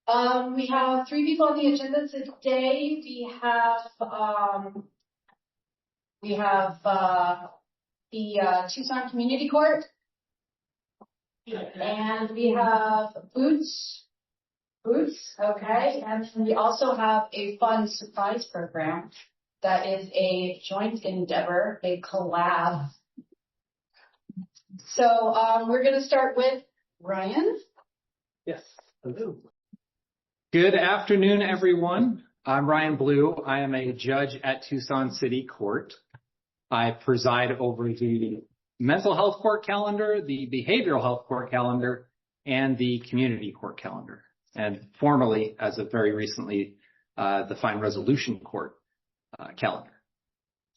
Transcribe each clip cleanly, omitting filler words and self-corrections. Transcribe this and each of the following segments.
We have 3 people on the agenda today. We have the Tucson Community Court, and we have Boots, okay, and we also have a fun surprise program that is a joint endeavor, a collab. So we're going to start with Ryan. Yes, hello. Good afternoon, everyone. I'm Ryan Bleau. I am a judge at Tucson City Court. I preside over the mental health court calendar, the behavioral health court calendar, and the community court calendar, and formerly, as of very recently, the fine resolution court calendar.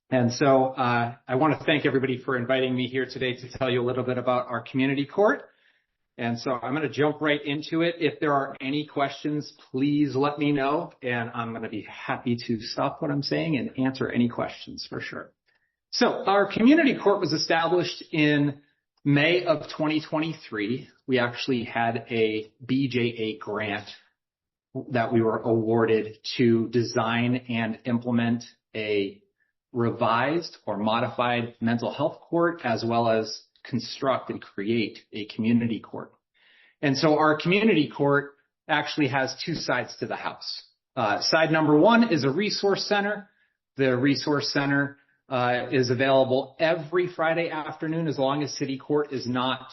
And so I want to thank everybody for inviting me here today to tell you a little bit about our community court. And so I'm going to jump right into it. If there are any questions, please let me know, and I'm going to be happy to stop what I'm saying and answer any questions for sure. So our community court was established in May of 2023. We actually had a BJA grant that we were awarded to design and implement a revised or modified mental health court, as well as construct and create a community court. And so our community court actually has 2 sides to the house. Side number 1 is a resource center. The resource center is available every Friday afternoon as long as city court is not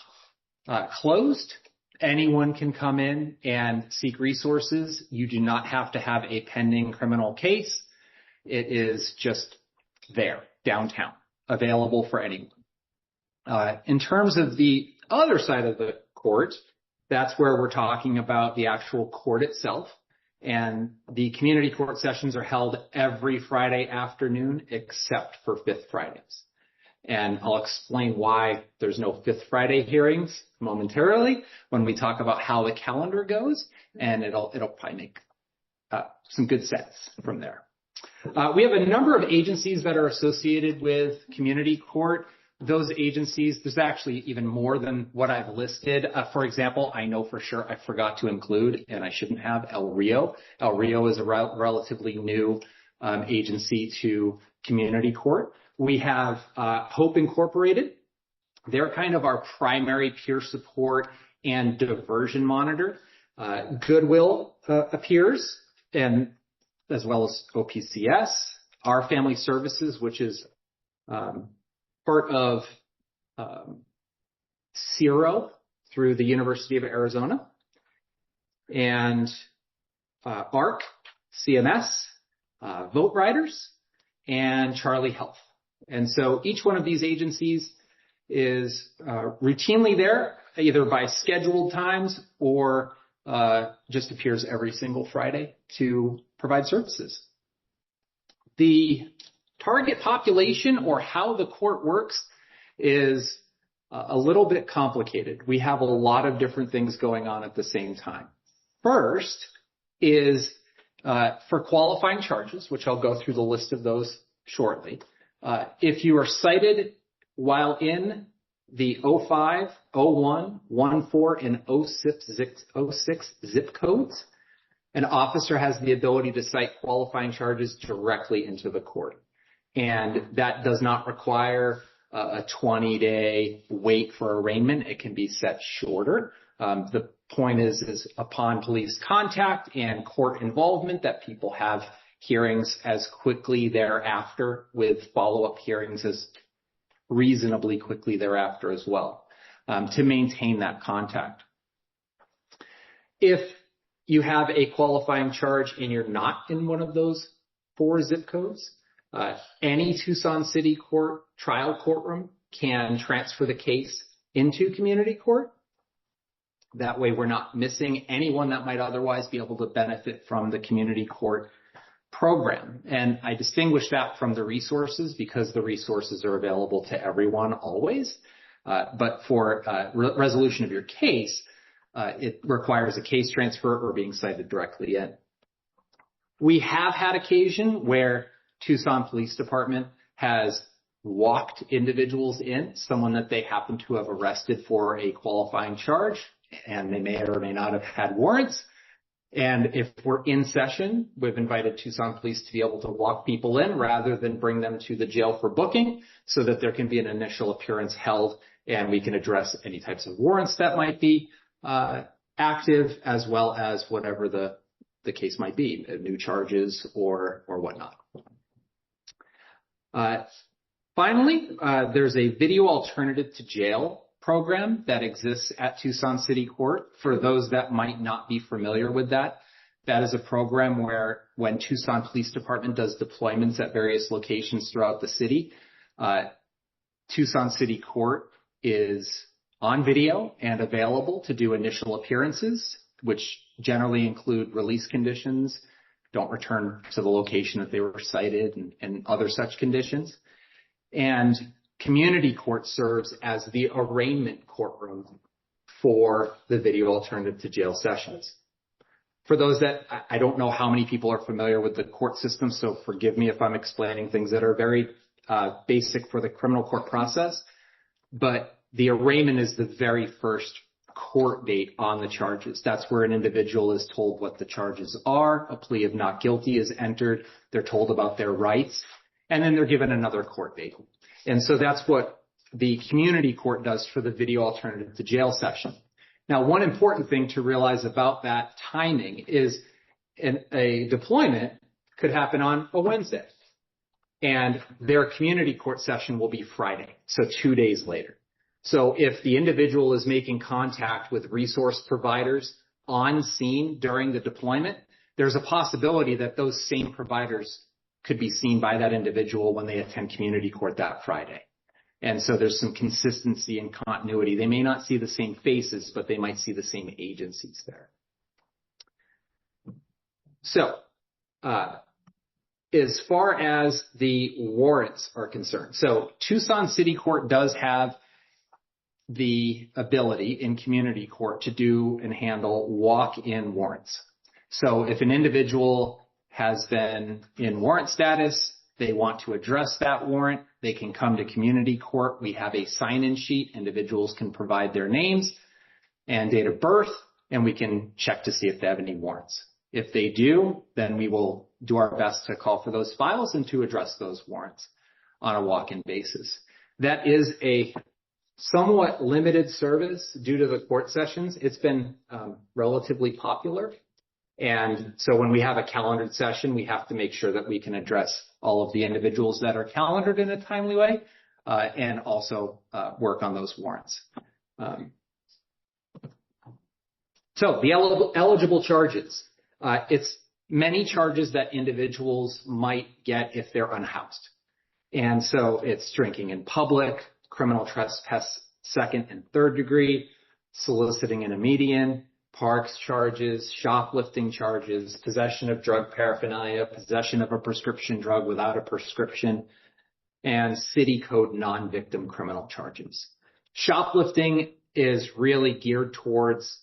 closed. Anyone can come in and seek resources. You do not have to have a pending criminal case. It is just there, downtown, available for anyone. In terms of the other side of the court, that's where we're talking about the actual court itself. And the community court sessions are held every Friday afternoon except for 5th Fridays. And I'll explain why there's no 5th Friday hearings momentarily when we talk about how the calendar goes, and it'll probably make some good sense from there. We have a number of agencies that are associated with community court. Those agencies, there's actually even more than what I've listed. For example, I know for sure I forgot to include, and I shouldn't have, El Rio. El Rio is a relatively new agency to community court. We have Hope Incorporated. They're kind of our primary peer support and diversion monitor. Goodwill appears, and as well as OPCS, Our Family Services, which is part of CIRO through the University of Arizona, and ARC, CMS, Vote Riders, and Charlie Health. And so each one of these agencies is routinely there, either by scheduled times or just appears every single Friday to provide services. The target population, or how the court works, is a little bit complicated. We have a lot of different things going on at the same time. First is for qualifying charges, which I'll go through the list of those shortly. If you are cited while in the 05, 01, 14, and 06 zip codes, an officer has the ability to cite qualifying charges directly into the court. And that does not require a 20-day wait for arraignment. It can be set shorter. The point is upon police contact and court involvement that people have hearings as quickly thereafter, with follow-up hearings as reasonably quickly thereafter as well, to maintain that contact. If you have a qualifying charge and you're not in one of those 4 zip codes, any Tucson City Court trial courtroom can transfer the case into community court. That way we're not missing anyone that might otherwise be able to benefit from the community court program. And I distinguish that from the resources because the resources are available to everyone always. But for resolution of your case, it requires a case transfer or being cited directly in. We have had occasion where Tucson Police Department has walked individuals in, someone that they happen to have arrested for a qualifying charge, and they may or may not have had warrants. And if we're in session, we've invited Tucson Police to be able to walk people in rather than bring them to the jail for booking, so that there can be an initial appearance held and we can address any types of warrants that might be active, as well as whatever the case might be, new charges or whatnot. Finally, there's a video alternative to jail program that exists at Tucson City Court. For those that might not be familiar with that, that is a program where when Tucson Police Department does deployments at various locations throughout the city, Tucson City Court is on video and available to do initial appearances, which generally include release conditions, don't return to the location that they were cited, and other such conditions. And community court serves as the arraignment courtroom for the video alternative to jail sessions. For those that, I don't know how many people are familiar with the court system, so forgive me if I'm explaining things that are very basic for the criminal court process, but the arraignment is the very first court date on the charges. That's where an individual is told what the charges are, a plea of not guilty is entered, they're told about their rights, and then they're given another court date. And so that's what the community court does for the video alternative to jail session. Now, one important thing to realize about that timing is a deployment could happen on a Wednesday, and their community court session will be Friday, so 2 days later. So if the individual is making contact with resource providers on scene during the deployment, there's a possibility that those same providers could be seen by that individual when they attend community court that Friday. And so there's some consistency and continuity. They may not see the same faces, but they might see the same agencies there. So as far as the warrants are concerned, so Tucson City Court does have the ability in community court to do and handle walk-in warrants. So if an individual has been in warrant status, they want to address that warrant, they can come to community court. We have a sign-in sheet. Individuals can provide their names and date of birth, and we can check to see if they have any warrants. If they do, then we will do our best to call for those files and to address those warrants on a walk-in basis. That is a somewhat limited service due to the court sessions. It's been relatively popular. And so when we have a calendared session, we have to make sure that we can address all of the individuals that are calendared in a timely way, and also work on those warrants. So the eligible charges, it's many charges that individuals might get if they're unhoused. And so it's drinking in public, criminal trespass second and third degree, soliciting in a median, parks charges, shoplifting charges, possession of drug paraphernalia, possession of a prescription drug without a prescription, and city code non-victim criminal charges. Shoplifting is really geared towards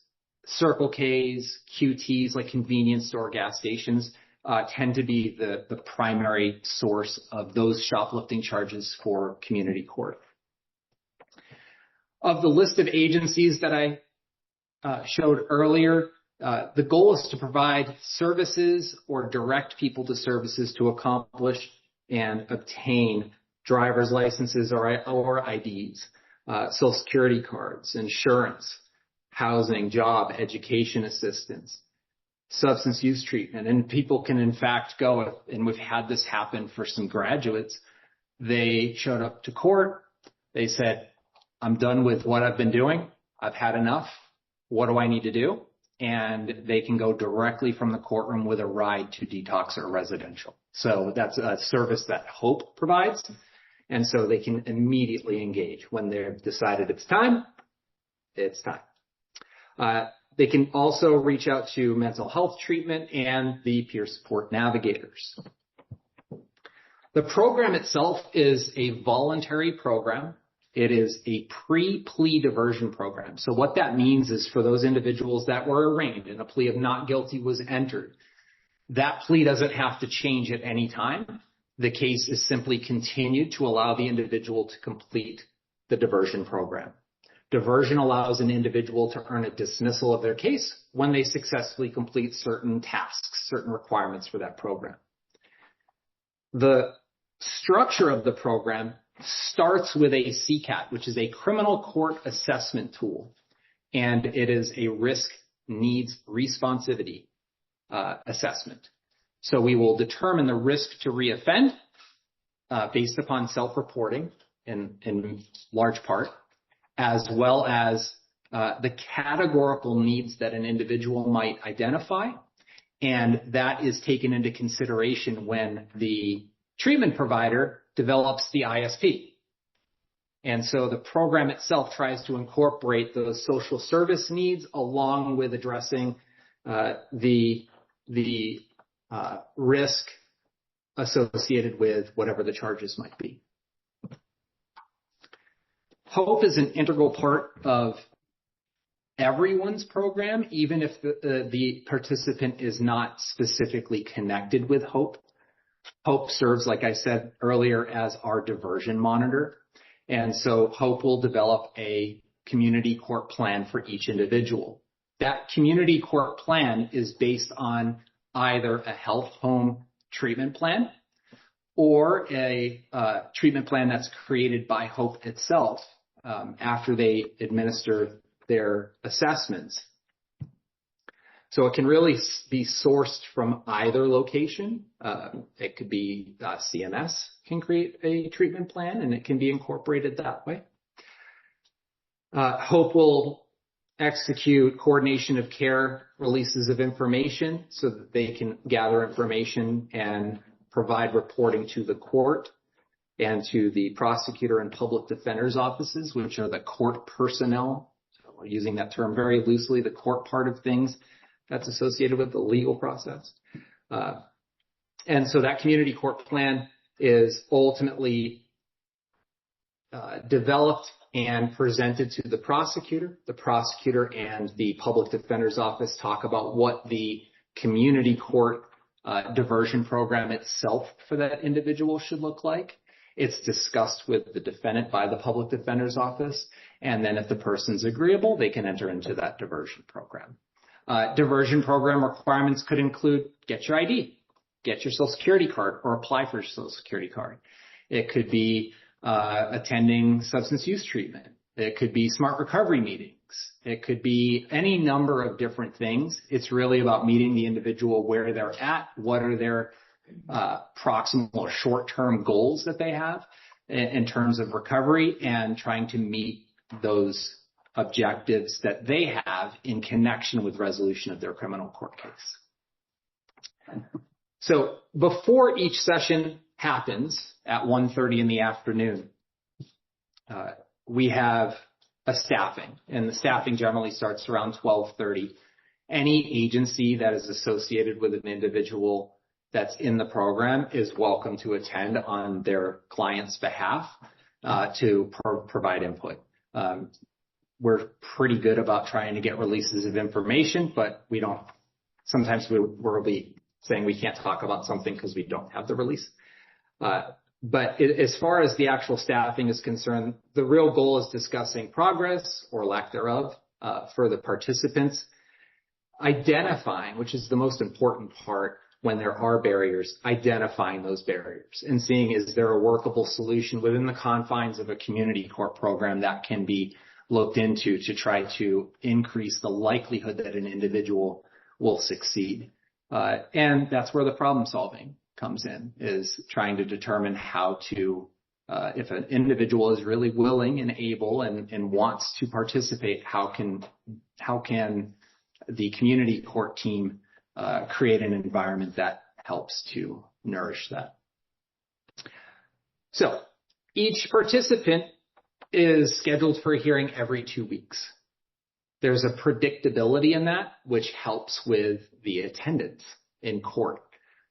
Circle K's, QT's, like convenience store gas stations, tend to be the primary source of those shoplifting charges for community court. Of the list of agencies that I showed earlier, the goal is to provide services or direct people to services to accomplish and obtain driver's licenses or IDs, social security cards, insurance, housing, job, education assistance, substance use treatment. And people can in fact go, and we've had this happen for some graduates, they showed up to court, they said, I'm done with what I've been doing, I've had enough, what do I need to do? And they can go directly from the courtroom with a ride to detox or residential. So that's a service that HOPE provides. And so they can immediately engage when they've decided it's time, it's time. They can also reach out to mental health treatment and the peer support navigators. The program itself is a voluntary program. It is a pre-plea diversion program. So what that means is for those individuals that were arraigned and a plea of not guilty was entered, that plea doesn't have to change at any time. The case is simply continued to allow the individual to complete the diversion program. Diversion allows an individual to earn a dismissal of their case when they successfully complete certain tasks, certain requirements for that program. The structure of the program starts with a CCAT, which is a criminal court assessment tool, and it is a risk needs responsivity assessment. So we will determine the risk to reoffend based upon self-reporting in large part, as well as the categorical needs that an individual might identify. And that is taken into consideration when the treatment provider develops the ISP. And so the program itself tries to incorporate those social service needs along with addressing the risk associated with whatever the charges might be. HOPE is an integral part of everyone's program, even if the participant is not specifically connected with HOPE. HOPE serves, like I said earlier, as our diversion monitor. And so HOPE will develop a community court plan for each individual. That community court plan is based on either a health home treatment plan or a treatment plan that's created by HOPE itself after they administer their assessments. So it can really be sourced from either location. It could be CMS can create a treatment plan, and it can be incorporated that way. HOPE will execute coordination of care releases of information so that they can gather information and provide reporting to the court and to the prosecutor and public defender's offices, which are the court personnel. So we're using that term very loosely, the court part of things that's associated with the legal process. And so that community court plan is ultimately developed and presented to the prosecutor. The prosecutor and the public defender's office talk about what the community court diversion program itself for that individual should look like. It's discussed with the defendant by the public defender's office. And then if the person's agreeable, they can enter into that diversion program. Diversion program requirements could include get your ID, get your Social Security card, or apply for your Social Security card. It could be attending substance use treatment. It could be smart recovery meetings. It could be any number of different things. It's really about meeting the individual where they're at, what are their proximal or short-term goals that they have in terms of recovery, and trying to meet those objectives that they have in connection with resolution of their criminal court case. So before each session happens at 1:30 in the afternoon, we have a staffing, and the staffing generally starts around 12:30. Any agency that is associated with an individual that's in the program is welcome to attend on their client's behalf to provide input. We're pretty good about trying to get releases of information, but we don't, sometimes we'll be saying we can't talk about something because we don't have the release. But as far as the actual staffing is concerned, the real goal is discussing progress or lack thereof for the participants, identifying, which is the most important part when there are barriers, identifying those barriers and seeing is there a workable solution within the confines of a community court program that can be looked into to try to increase the likelihood that an individual will succeed. And that's where the problem solving comes in, is trying to determine how to, if an individual is really willing and able and wants to participate, how can the community court team create an environment that helps to nourish that. So each participant is scheduled for a hearing every 2 weeks. There's a predictability in that, which helps with the attendance in court.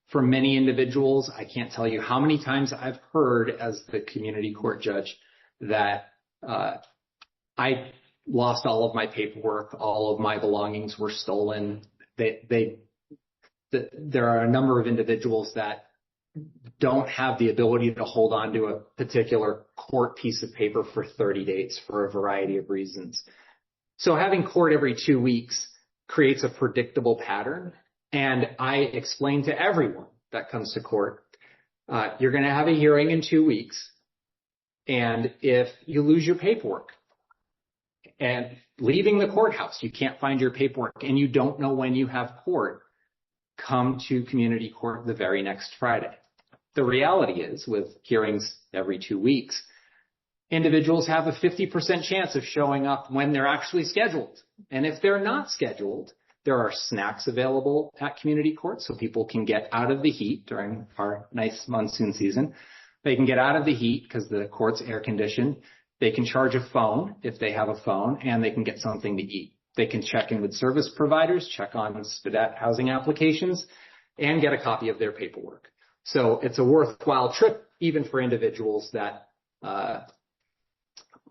For many individuals, I can't tell you how many times I've heard as the community court judge that I lost all of my paperwork, all of my belongings were stolen. There are a number of individuals that don't have the ability to hold on to a particular court piece of paper for 30 days for a variety of reasons. So having court every 2 weeks creates a predictable pattern. And I explain to everyone that comes to court, you're going to have a hearing in 2 weeks. And if you lose your paperwork and leaving the courthouse, you can't find your paperwork and you don't know when you have court, come to community court the very next Friday. The reality is, with hearings every 2 weeks, individuals have a 50% chance of showing up when they're actually scheduled. And if they're not scheduled, there are snacks available at community court so people can get out of the heat during our nice monsoon season. They can get out of the heat because the court's air conditioned. They can charge a phone if they have a phone, and they can get something to eat. They can check in with service providers, check on SPDAT housing applications, and get a copy of their paperwork. So it's a worthwhile trip, even for individuals that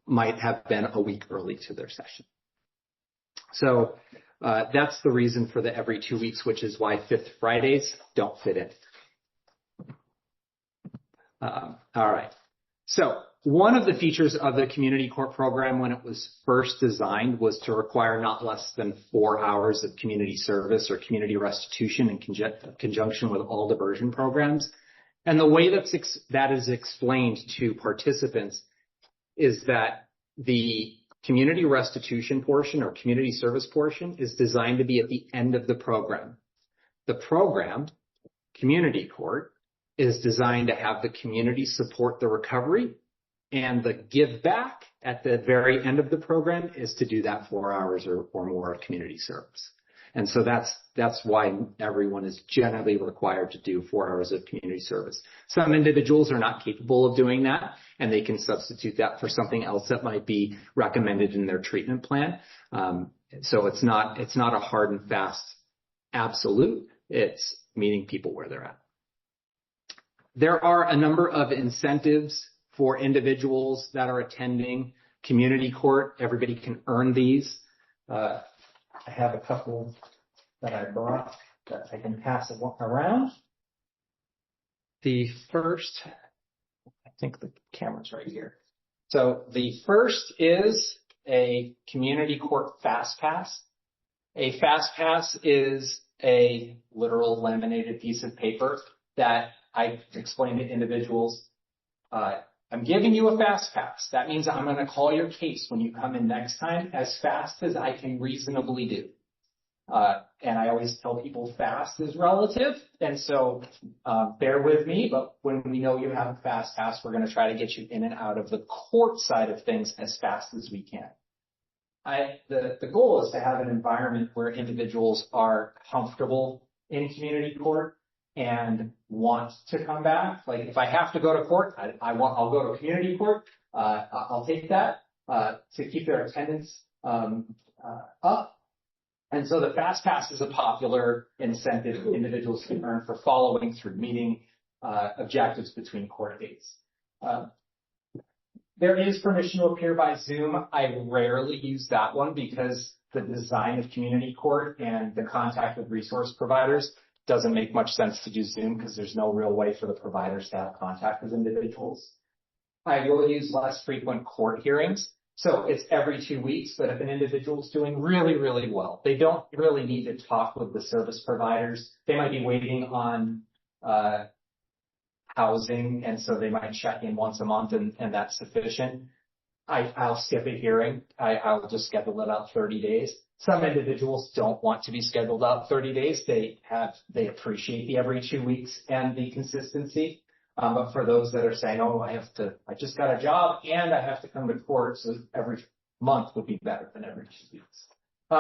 might have been a week early to their session. So that's the reason for the every 2 weeks, which is why Fifth Fridays don't fit in. All right. So one of the features of the community court program when it was first designed was to require not less than 4 hours of community service or community restitution in conjunction with all diversion programs. And the way that is explained to participants is that the community restitution portion or community service portion is designed to be at the end of the program. The program, community court, is designed to have the community support the recovery, and the give back at the very end of the program is to do that 4 hours or more of community service. And so that's why everyone is generally required to do 4 hours of community service. Some individuals are not capable of doing that, and they can substitute that for something else that might be recommended in their treatment plan. So it's not a hard and fast absolute. It's meeting people where they're at. There are a number of incentives for individuals that are attending community court. Everybody can earn these. I have a couple that I brought that I can pass around. The first, I think the camera's right here. So the first is a community court fast pass. A fast pass is a literal laminated piece of paper that I explain to individuals, I'm giving you a fast pass. That means I'm going to call your case when you come in next time as fast as I can reasonably do. And I always tell people fast is relative. And so bear with me, but when we know you have a fast pass, we're going to try to get you in and out of the court side of things as fast as we can. The goal is to have an environment where individuals are comfortable in community court and want to come back. Like if I have to go to court, I'll go to community court. I'll take that to keep their attendance up. And so the fast pass is a popular incentive individuals can earn for following through, meeting objectives between court dates. There is permission to appear by Zoom. I rarely use that one because the design of community court and the contact with resource providers doesn't make much sense to do Zoom because there's no real way for the providers to have contact with individuals. I will use less frequent court hearings. So it's every 2 weeks, but if an individual is doing really, really well, they don't really need to talk with the service providers. They might be waiting on housing, and so they might check in once a month, and that's sufficient. I'll skip a hearing. I'll just schedule it out 30 days. Some individuals don't want to be scheduled out 30 days. They appreciate the every 2 weeks and the consistency. But for those that are saying, oh, I just got a job and I have to come to court, so every month would be better than every 2 weeks.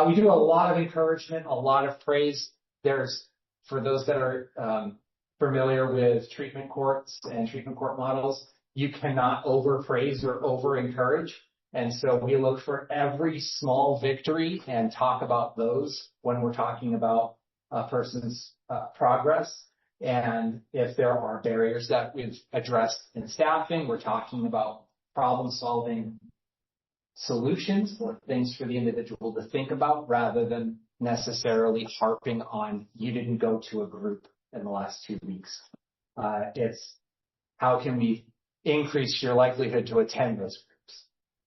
We do a lot of encouragement, a lot of praise. For those that are familiar with treatment courts and treatment court models, you cannot overpraise or over-encourage. And so we look for every small victory and talk about those when we're talking about a person's progress. And if there are barriers that we've addressed in staffing, we're talking about problem-solving solutions or things for the individual to think about rather than necessarily harping on you didn't go to a group in the last 2 weeks. It's how can we increase your likelihood to attend those groups?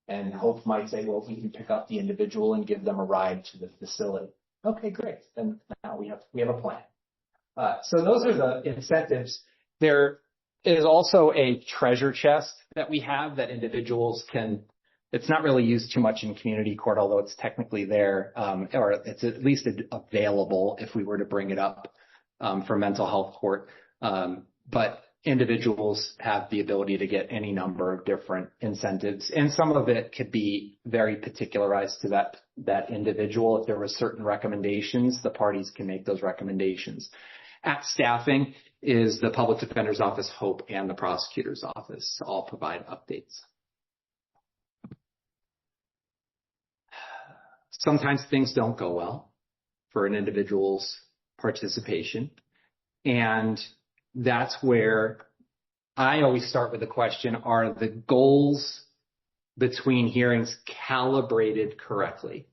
And Hope might say, well, we can pick up the individual and give them a ride to the facility. Okay, great. Then now we have a plan. So those are the incentives. There is also a treasure chest that we have that individuals can. It's not really used too much in community court, although it's technically there, or it's at least available if we were to bring it up for mental health court. But individuals have the ability to get any number of different incentives, and some of it could be very particularized to that individual. If there were certain recommendations, the parties can make those recommendations. At staffing is the public defender's office, Hope, and the prosecutor's office all provide updates. Sometimes things don't go well for an individual's participation, and that's where I always start with the question, are the goals between hearings calibrated correctly?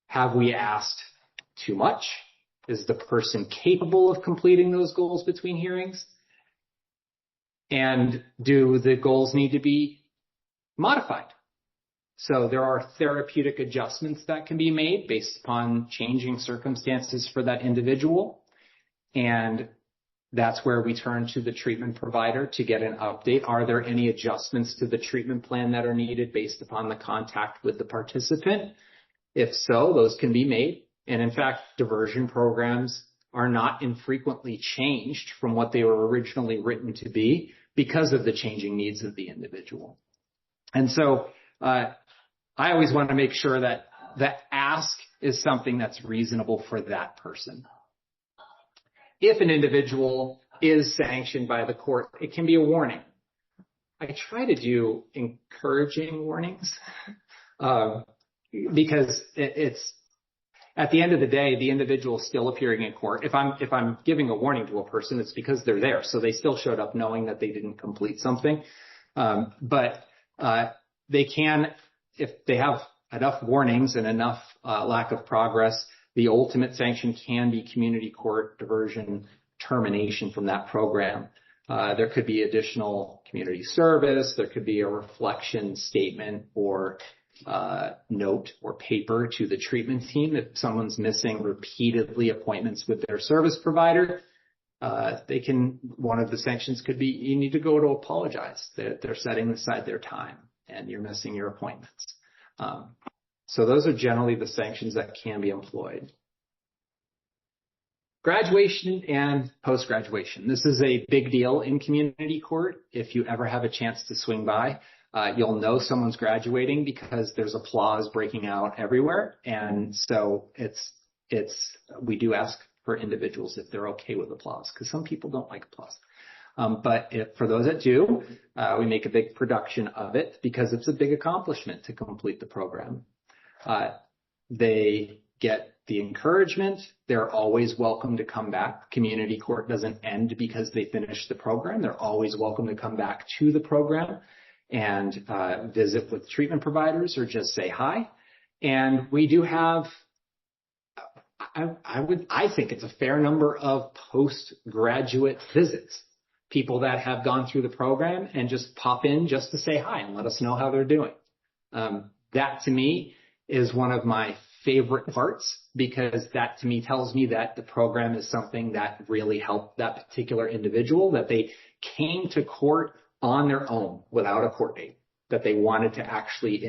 Have we asked too much? Is the person capable of completing those goals between hearings? And do the goals need to be modified? So there are therapeutic adjustments that can be made based upon changing circumstances for that individual. And that's where we turn to the treatment provider to get an update. Are there any adjustments to the treatment plan that are needed based upon the contact with the participant? If so, those can be made. And in fact, diversion programs are not infrequently changed from what they were originally written to be because of the changing needs of the individual. And so I always want to make sure that the ask is something that's reasonable for that person. If an individual is sanctioned by the court, it can be a warning. I try to do encouraging warnings because it's at the end of the day, the individual is still appearing in court. If I'm giving a warning to a person, it's because they're there, so they still showed up knowing that they didn't complete something. But they can, if they have enough warnings and enough lack of progress, the ultimate sanction can be community court diversion termination from that program. There could be additional community service. There could be a reflection statement or note or paper to the treatment team. If someone's missing repeatedly appointments with their service provider, one of the sanctions could be you need to go to apologize that they're setting aside their time and you're missing your appointments. So those are generally the sanctions that can be employed. Graduation and post-graduation. This is a big deal in community court. If you ever have a chance to swing by, you'll know someone's graduating because there's applause breaking out everywhere. And so we do ask for individuals if they're okay with applause, because some people don't like applause. But for those that do, we make a big production of it because it's a big accomplishment to complete the program. They get the encouragement. They're always welcome to come back. Community court doesn't end because they finish the program. They're always welcome to come back to the program and visit with treatment providers or just say hi. And we do have, I think it's a fair number of postgraduate visits. People that have gone through the program and just pop in just to say hi and let us know how they're doing. That to me is one of my favorite parts, because that to me tells me that the program is something that really helped that particular individual, that they came to court on their own without a court date, that they wanted to actually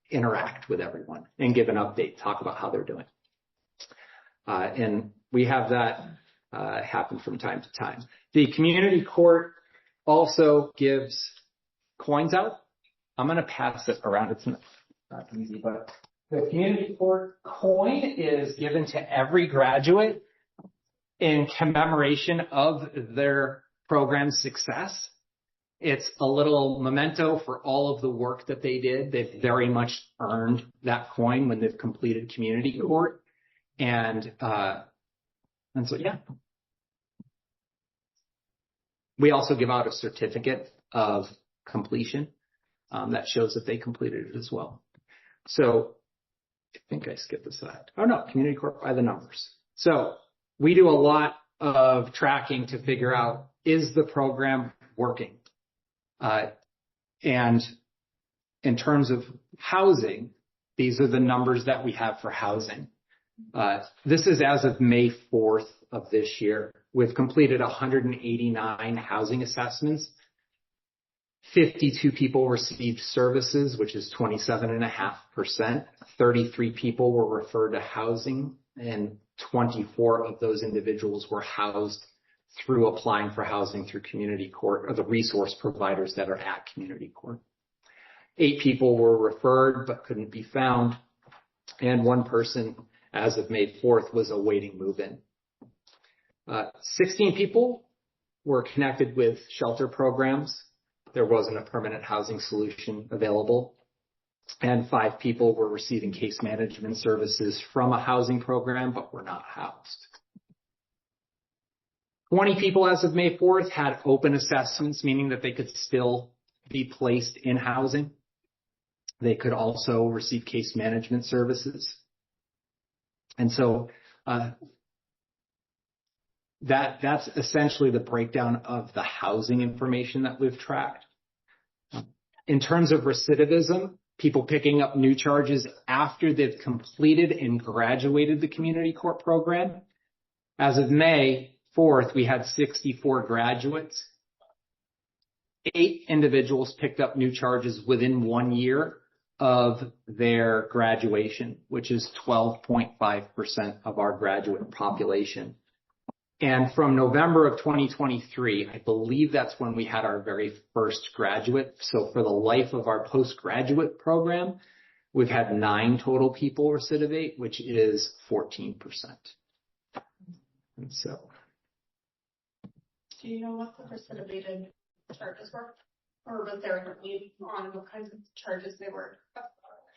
interact with everyone and give an update, talk about how they're doing. And we have that happen from time to time. The community court also gives coins out. I'm going to pass it around. It's not easy, but the community court coin is given to every graduate in commemoration of their program's success. It's a little memento for all of the work that they did. They've very much earned that coin when they've completed community court. And so, yeah. We also give out a certificate of completion that shows that they completed it as well. So I think I skipped this slide. Oh, no, community court by the numbers. So we do a lot of tracking to figure out is the program working? And in terms of housing, these are the numbers that we have for housing. This is as of May 4th of this year. We've completed 189 housing assessments. 52 people received services, which is 27.5%. 33 people were referred to housing, and 24 of those individuals were housed through applying for housing through community court, or the resource providers that are at community court. 8 people were referred but couldn't be found, and 1 person, as of May 4th, was awaiting move-in. 16 people were connected with shelter programs. There wasn't a permanent housing solution available. And 5 people were receiving case management services from a housing program, but were not housed. 20 people as of May 4th had open assessments, meaning that they could still be placed in housing. They could also receive case management services. And so that's essentially the breakdown of the housing information that we've tracked. In terms of recidivism, people picking up new charges after they've completed and graduated the community court program, as of May 4th, we had 64 graduates. 8 individuals picked up new charges within 1 year of their graduation, which is 12.5% of our graduate population. And from November of 2023, I believe that's when we had our very first graduate. So for the life of our postgraduate program, we've had 9 total people recidivate, which is 14%. And so. Do you know what the recidivated charges were? Or was there a need on what kinds of charges they were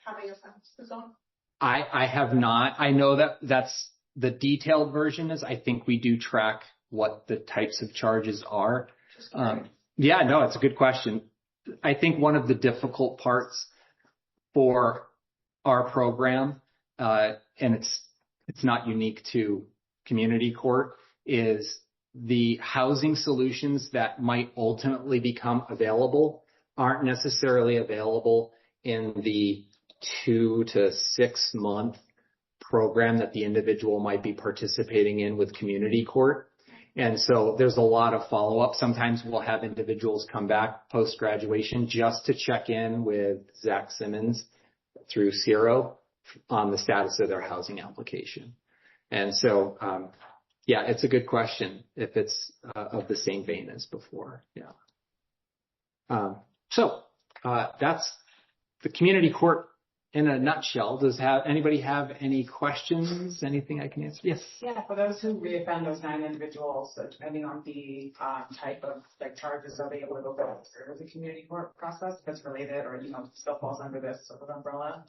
having offenses on? I have not. I know that that's the detailed version is, I think we do track what the types of charges are. Yeah, no, it's a good question. I think one of the difficult parts for our program, and it's not unique to community court, is the housing solutions that might ultimately become available aren't necessarily available in the 2 to 6 month program that the individual might be participating in with community court. And so there's a lot of follow-up. Sometimes we'll have individuals come back post-graduation just to check in with Zach Simmons through CIRO on the status of their housing application. And so, yeah, it's a good question if it's of the same vein as before. Yeah. So that's the community court in a nutshell. Does anybody have any questions? Anything I can answer? Yes. Yeah, for those who reoffend, those 9 individuals, so depending on the type of charges, are they able to go through the community court process that's related, or still falls under this sort of umbrella?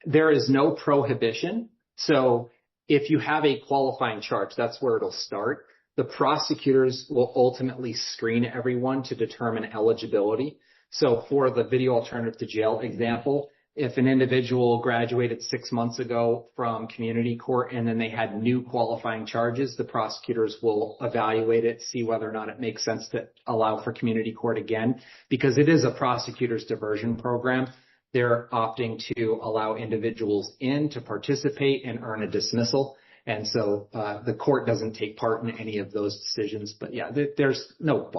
There is no prohibition. So if you have a qualifying charge, that's where it'll start. The prosecutors will ultimately screen everyone to determine eligibility. So for the video alternative to jail example, if an individual graduated 6 months ago from community court and then they had new qualifying charges, the prosecutors will evaluate it, see whether or not it makes sense to allow for community court again. Because it is a prosecutor's diversion program, they're opting to allow individuals in to participate and earn a dismissal. And so the court doesn't take part in any of those decisions. But yeah, there's no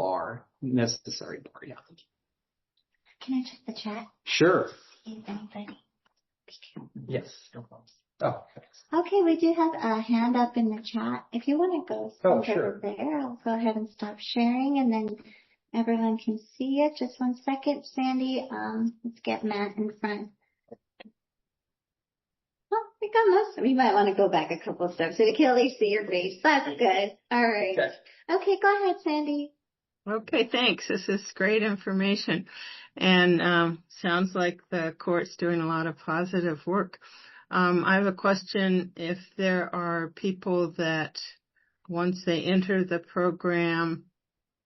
necessary bar. Yeah. Can I check the chat? Sure. Anybody? Yes. No problem. Oh, thanks. Okay, we do have a hand up in the chat. If you want to go sure. over there, I'll go ahead and stop sharing, and then everyone can see it. Just 1 second, Sandy. Let's get Matt in front. Oh, we got most. We might want to go back a couple of steps so we can at least see your face. That's good. All right. Okay, go ahead, Sandy. Okay, thanks. This is great information. And sounds like the court's doing a lot of positive work. I have a question. If there are people that once they enter the program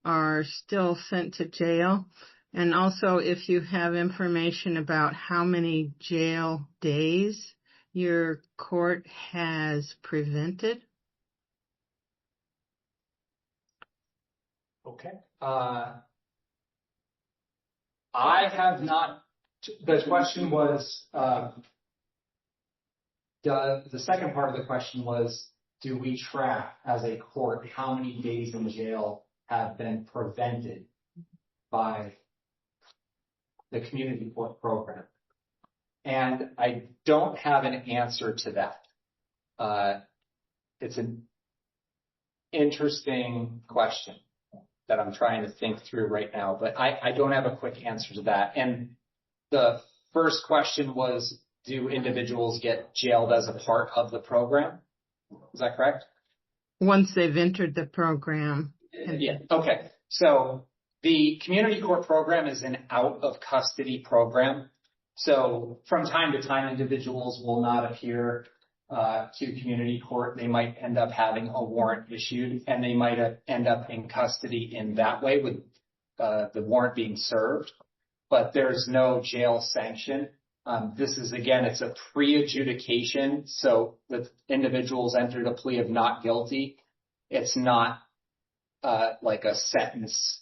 are still sent to jail, and also if you have information about how many jail days your court has prevented. Okay. I have not, the question was, the second part of the question was, do we track as a court how many days in jail have been prevented by the community court program? And I don't have an answer to that. It's an interesting question that I'm trying to think through right now, but I don't have a quick answer to that. And the first question was, do individuals get jailed as a part of the program? Is that correct? Once they've entered the program. Yeah. Okay. So the community court program is an out of custody program. So from time to time, individuals will not appear to community court. They might end up having a warrant issued, and they might end up in custody in that way with the warrant being served. But there's no jail sanction. This is, again, it's a pre-adjudication. So the individuals entered a plea of not guilty. It's not like a sentence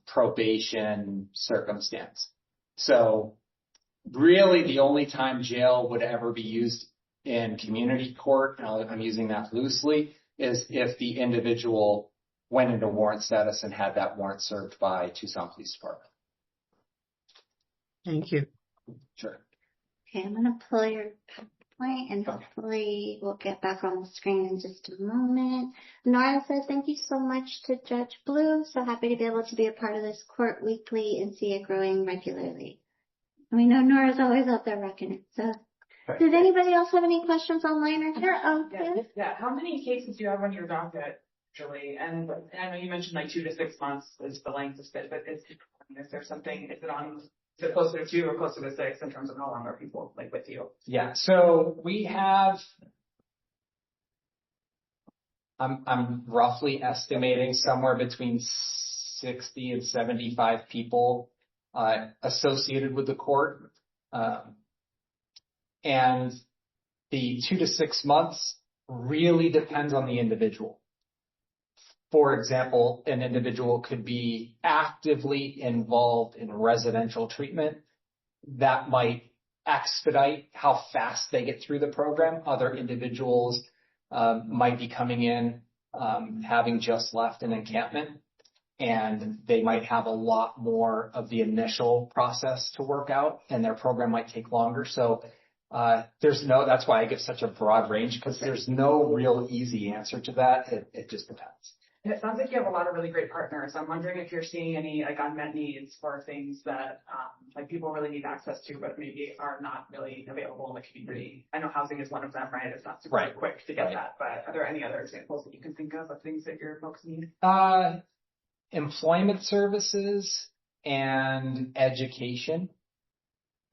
probation circumstance. So really the only time jail would ever be used in community court, and I'm using that loosely, is if the individual went into warrant status and had that warrant served by Tucson Police Department. Thank you. Sure. Okay, I'm going to pull your point and hopefully we'll get back on the screen in just a moment. Nora says, thank you so much to Judge Bleau. So happy to be able to be a part of this court weekly and see it growing regularly. And we know Nora's always out there rocking it. So did anybody else have any questions online or here? Oh, yeah. How many cases do you have on your docket, Julie? And I know you mentioned like 2 to 6 months is the length of stay, but is there something, is it closer to 2 or closer to 6 in terms of how long are people like with you? Yeah. So we have, I'm roughly estimating somewhere between 60 and 75 people associated with the court. And the 2 to 6 months really depends on the individual. For example, an individual could be actively involved in residential treatment. That might expedite how fast they get through the program. Other individuals might be coming in having just left an encampment, and they might have a lot more of the initial process to work out, and their program might take longer. So that's why I give such a broad range, because there's no real easy answer to that. It just depends. And it sounds like you have a lot of really great partners. I'm wondering if you're seeing any like unmet needs for things that like people really need access to, but maybe are not really available in the community. I know housing is one of them, right? It's not super quick to get that, but are there any other examples that you can think of things that your folks need? Employment services and education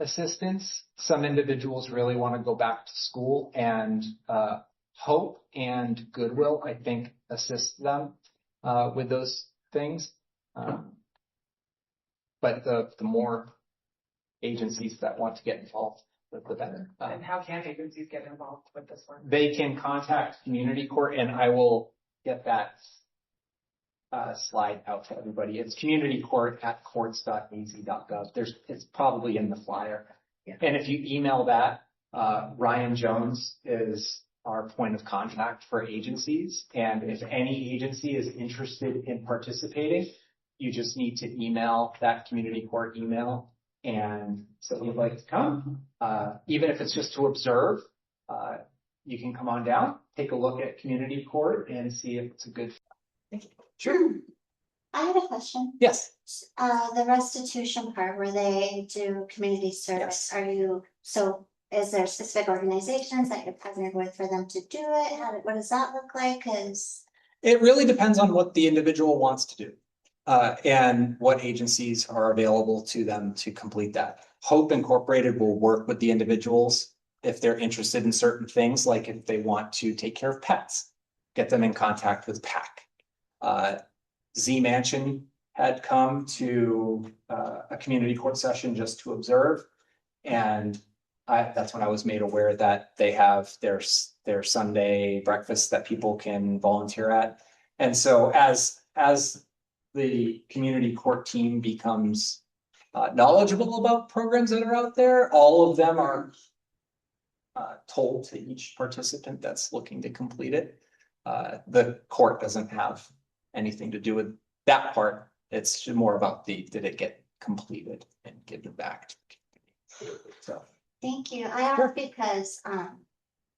assistance. Some individuals really want to go back to school, and Hope and Goodwill, I think, assist them with those things. But the more agencies that want to get involved, the better. And how can agencies get involved with this one? They can contact community court, and I will get that slide out to everybody. It's communitycourt@courts.az.gov. It's probably in the flyer. Yeah. And if you email that, Ryan Jones is our point of contact for agencies. And if any agency is interested in participating, you just need to email that community court email and say you'd like to come. Even if it's just to observe, you can come on down, take a look at community court and see if it's a good fit. Thank you. Sure. I have a question. Yes. The restitution part where they do community service, is there specific organizations that you're partnered with for them to do it? What does that look like? It really depends on what the individual wants to do and what agencies are available to them to complete that. Hope Incorporated will work with the individuals if they're interested in certain things, like if they want to take care of pets, get them in contact with PAC. Z Mansion had come to a community court session just to observe, and that's when I was made aware that they have their Sunday breakfast that people can volunteer at. And so as the community court team becomes knowledgeable about programs that are out there, all of them are told to each participant that's looking to complete it. The court doesn't have anything to do with that part. It's more about did it get completed and given back to the community. So. Thank you. I asked because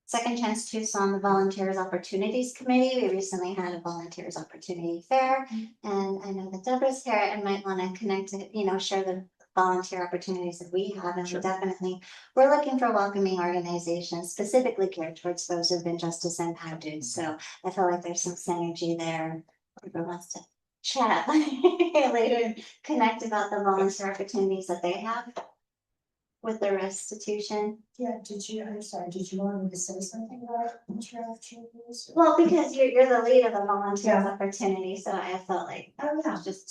Second Chance Tucson, the Volunteers Opportunities Committee, we recently had a Volunteers Opportunity Fair, and I know that Deborah's here and might want to connect to, share the volunteer opportunities that we have, and Sure. definitely we're looking for welcoming organizations specifically geared towards those who've been justice impacted. So I feel like there's some synergy there. Everyone wants to chat later and connect about the volunteer opportunities that they have with the restitution. Yeah, I'm sorry, did you want me to say something about interactions? Well, because you're the lead of the volunteers opportunity, so I felt like just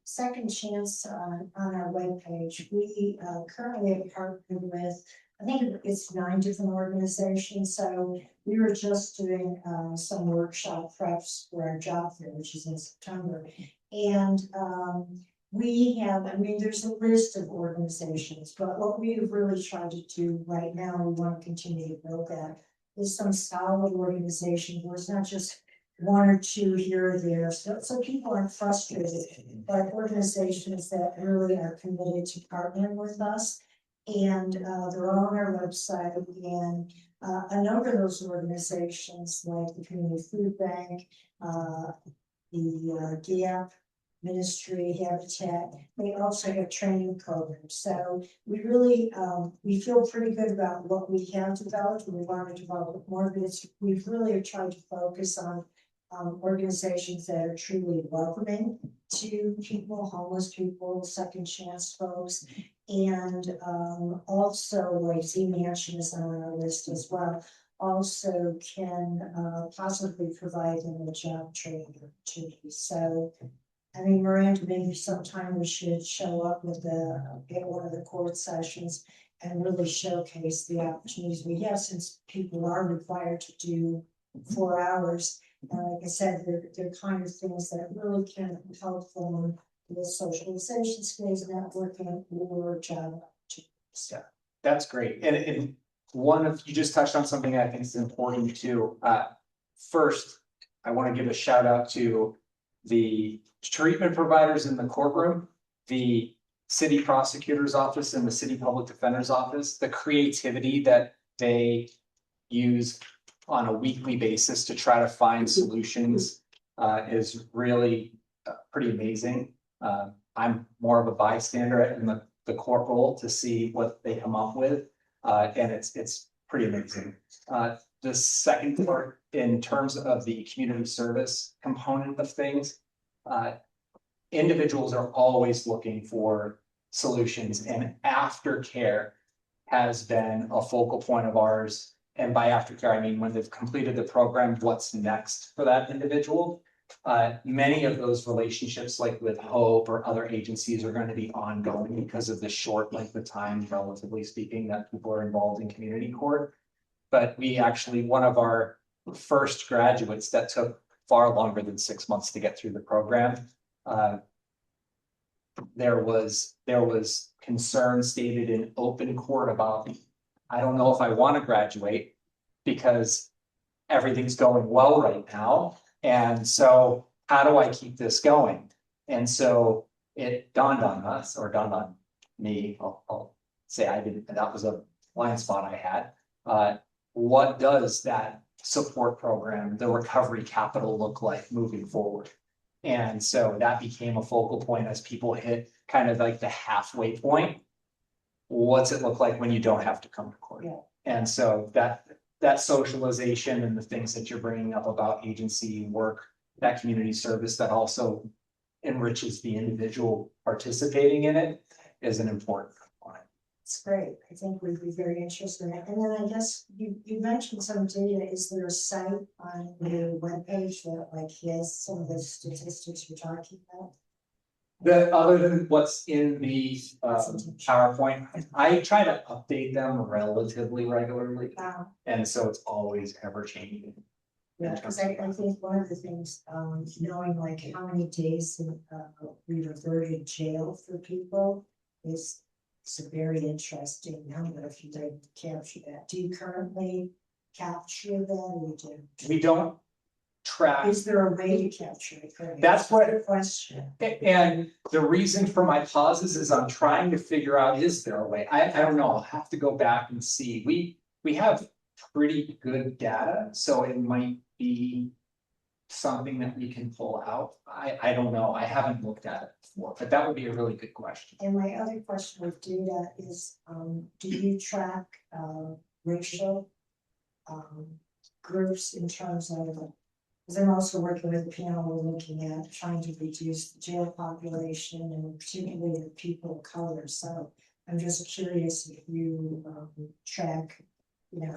Second Chance on our webpage, we currently have partnered with, I think it's 9 different organizations. So we were just doing some workshop preps for our job fair, which is in September. And there's a list of organizations, but what we have really tried to do right now, we want to continue to build that, is some solid organizations where it's not just 1 or 2 here or there. So people aren't frustrated, but organizations that really are committed to partnering with us. And they're all on our website. And a number of those organizations, like the Community Food Bank, the GAP, Ministry, Habitat, they also have training programs. So we really, we feel pretty good about what we have developed, and we want to develop more of it. We've really tried to focus on organizations that are truly welcoming to people, homeless people, second chance folks, and also, like Z Mansion is on our list as well, also can possibly provide them a job training opportunity. So Miranda, maybe sometime we should show up with at one of the court sessions and really showcase the opportunities we have, since people are required to do 4 hours. And like I said, they're kind of things that really can help them with socialization skills, networking, or job opportunities. Yeah, that's great. And you just touched on something I think is important too. First, I want to give a shout out to the treatment providers in the courtroom, the city prosecutor's office and the city public defender's office, the creativity that they use on a weekly basis to try to find solutions is really pretty amazing. I'm more of a bystander in the court role to see what they come up with, and it's pretty amazing. The second part, in terms of the community service component of things, individuals are always looking for solutions, and aftercare has been a focal point of ours. And by aftercare, I mean when they've completed the program, what's next for that individual? Many of those relationships, like with Hope or other agencies, are going to be ongoing because of the short length of time, relatively speaking, that people are involved in community court. But we actually, one of our first graduates that took far longer than 6 months to get through the program, there was concern stated in open court about, I don't know if I want to graduate because everything's going well right now. And so how do I keep this going? And so it dawned on us, or dawned on me, I'll say I didn't, that was a blind spot I had. What does that support program, the recovery capital, look like moving forward? And so that became a focal point as people hit kind of like the halfway point. What's it look like when you don't have to come to court? Yeah. And so that socialization and the things that you're bringing up about agency work, that community service that also enriches the individual participating in it, is an important component. It's great. I think we'd be very interested in it. And then I guess you mentioned some data. Is there a site on the webpage that like has some of the statistics you're talking about? Other than what's in the PowerPoint, I try to update them relatively regularly. Wow. And so it's always ever changing. Yeah, because I think one of the things, knowing like how many days we reverted jail for people is it's a very interesting number if you did capture that. Do you currently capture that or do? We don't track. Is there a way to capture it? That's what the question. And the reason for my pauses is I'm trying to figure out, is there a way? I don't know. I'll have to go back and see. We have pretty good data, so it might be something that we can pull out. I don't know. I haven't looked at it before, but that would be a really good question. And my other question with data is, do you track racial groups in terms of, because I'm also working with a panel looking at trying to reduce the jail population and particularly the people of color. So I'm just curious if you track,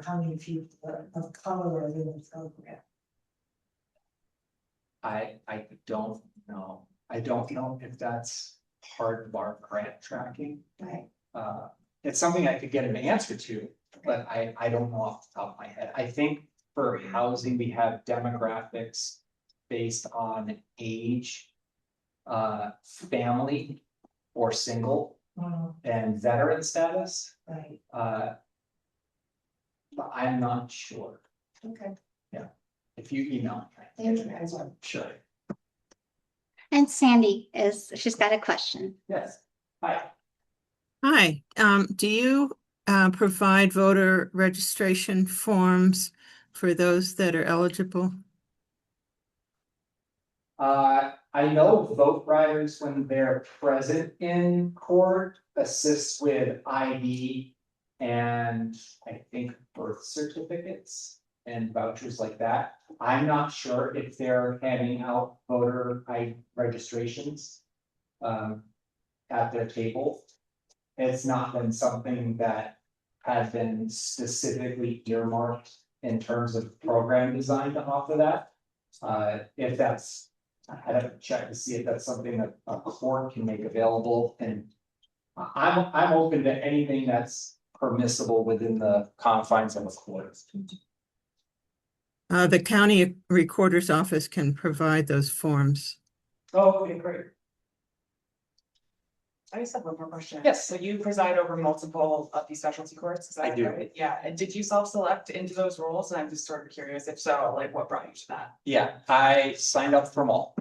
how many people of color are in the program. I don't know. I don't know if that's part of our grant tracking. Right. It's something I could get an answer to, but I don't know off the top of my head. I think for housing, we have demographics based on age, family or single, and veteran status. Right. But I'm not sure. Okay. Yeah. If you email me. Thank you. Sure. And Sandy she's got a question. Yes. Hi. Hi, do you provide voter registration forms for those that are eligible? I know vote riders, when they're present in court, assist with ID and I think birth certificates and vouchers like that. I'm not sure if they're handing out voter ID registrations at their table. It's not been something that has been specifically earmarked in terms of program design to offer that. If that's, I'd have to check to see if that's something that a court can make available, and I'm open to anything that's permissible within the confines of a court. The county recorder's office can provide those forms. Oh, okay, great. I just have one more question. Yes. So you preside over multiple of these specialty courts, is that I do. right? Yeah, and did you self-select into those roles? And I'm just sort of curious, if so, like what brought you to that? Yeah, I signed up for them all.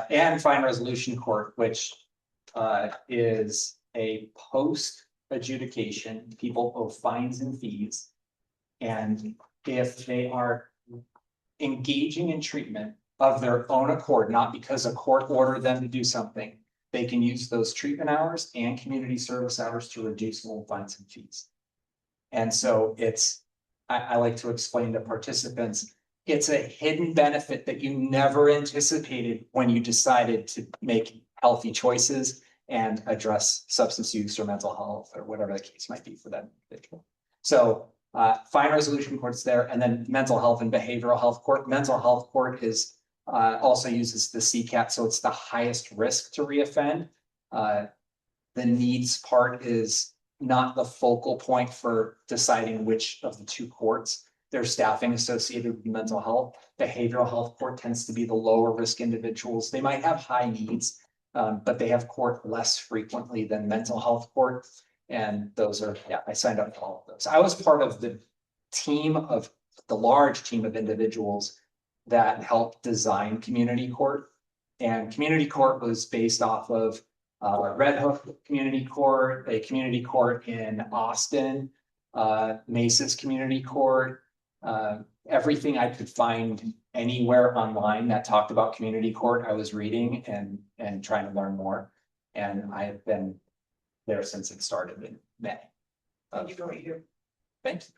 And Fine Resolution Court, which is a post adjudication, people owe fines and fees. And if they are engaging in treatment of their own accord, not because a court ordered them to do something, they can use those treatment hours and community service hours to reduce loan fines and fees. And so I like to explain to participants, it's a hidden benefit that you never anticipated when you decided to make healthy choices and address substance use or mental health or whatever the case might be for that individual. So Fine Resolution Court's there, and then Mental Health and Behavioral Health Court. Mental Health Court is also uses the CCAT, so it's the highest risk to reoffend. The needs part is not the focal point for deciding which of the two courts. There's staffing associated with mental health. Behavioral health court tends to be the lower risk individuals. They might have high needs, but they have court less frequently than mental health court. And those are, yeah, I signed up for all of those. I was part of the large team of individuals that helped design community court. And community court was based off of Red Hook Community Court, a community court in Austin, Mesa's Community Court, everything I could find anywhere online that talked about community court, I was reading and trying to learn more. And I've been there since it started in May. Thank you for what you do. Thanks.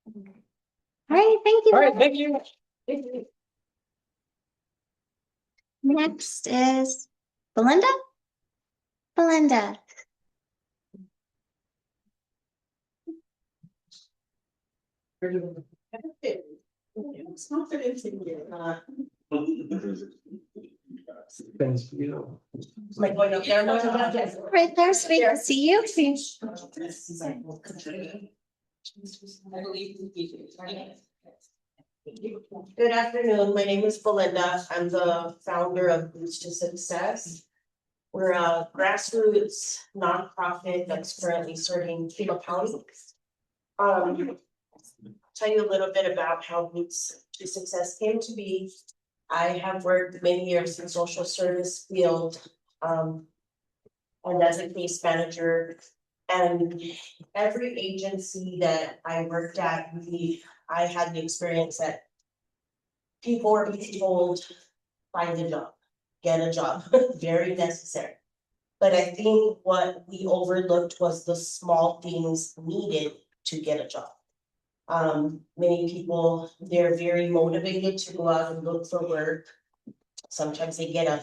All right, thank you. All right, thank you. Next is Belinda. Belinda. It's not that it's in here. Thanks for you. Like going up there. Right there, sweet to see you. Good afternoon. My name is Belinda. I'm the founder of Boots to Success. We're a grassroots nonprofit that's currently serving Pima County. Tell you a little bit about how Boots to Success came to be. I have worked many years in social service field, and as a case manager. And every agency that I worked at, I had the experience that people were being told, find a job, get a job, very necessary. But I think what we overlooked was the small things needed to get a job. Many people, they're very motivated to go out and look for work. Sometimes they get an